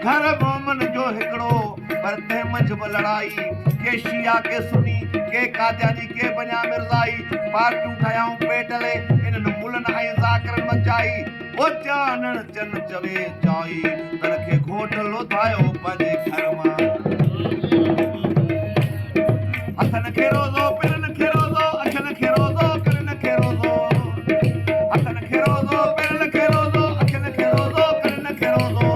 घर मोमन जो हिकड़ो पर ते मंझ लड़ाई के शिया के सुनी के कादियानी के बन्या मिर्जाई पार्टियूं ठायाऊं पेटले इन्हनि मुलन ऐं ज़ाकिरनि मचाई ओ चानण चन चवे चाई तन खे घोट लोधायो पंहिंजे घर मां हथनि खे रोज़ो पिरनि खे रोज़ो अखियुनि खे रोज़ो कननि खे रोज़ो हथनि खे रोज़ो पिरनि खे रोज़ो अखियुनि खे रोज़ो कननि खे रोज़ो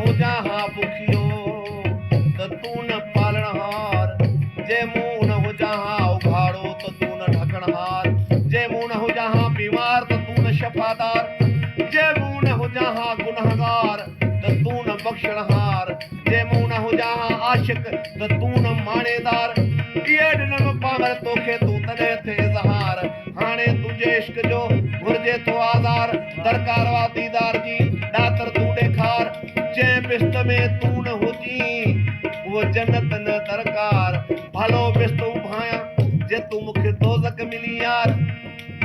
हुजां हा बुखियो त तूं न पालणहार, जे मूं न हुजां हा उघाड़ो त तूं न ढकणहार, जे मूं न हुजां हा बीमार त तूं न शफ़ादार, जे मूं न हुजां हा गुनहगार त तूं न बख़्शणहार, जे मूं न हुजां हा आशिक त तूं न माणेदार। इहे ॾिनमि पावर तोखे तूं तॾहिं थे इज़हार, हाणे तुंहिंजे इश्क जो घुरिजे थो आज़ार, दरकार वा दीदार जी ॾातर तूं ॾेखार, जंहिं बिस्त में तूं न हुजीं उहो जन्नत न दरकार, भलो बिस्तो भायां जे तूं मूंखे दोज़ख मिली यार,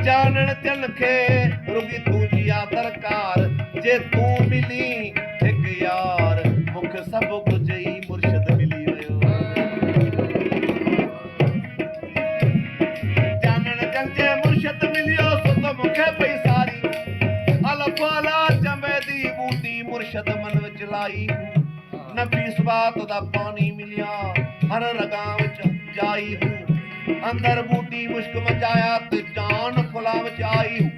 जानण थियन खे रुगी तुंहिंजी आ दरकार, जे तूं मिली हिकु यार मूंखे सभु कुझु ई मुर्शिद मिली वियो। जानण थियन जे मुर्शिद मिलियो सो त मूंखे पई सारी, अलफाला चंबेदी बूटी मुर्शिद मन विच लाई, न पीस बात दा पानी मिलिया हर रगां विच जाई हूं, अंदर बूटी मुश्क मचाया ते जान फुला विच आई हूं,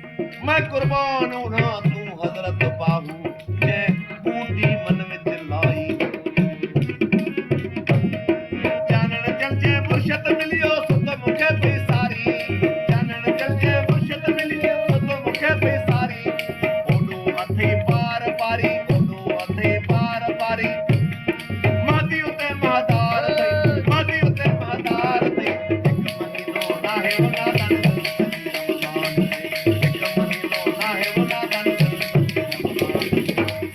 मैं कुर्बान होना तू हजरत बाहू जे बूटी मन विच लाई। जानण चल जे मुर्शिद मिलियो सो त मूंखे पई सारी, जानण चल जे मुर्शिद मिलियो सो त मूंखे पई सारी, ओॾो अथई पार पारी, ओॾो अथई पार पारी, मादी उते महदार अथई, मादी उते महदार अथई, हिकु महीनो नाहे वॾा दान,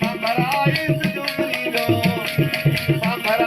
सांभर आईस जो गरीबो, सांभर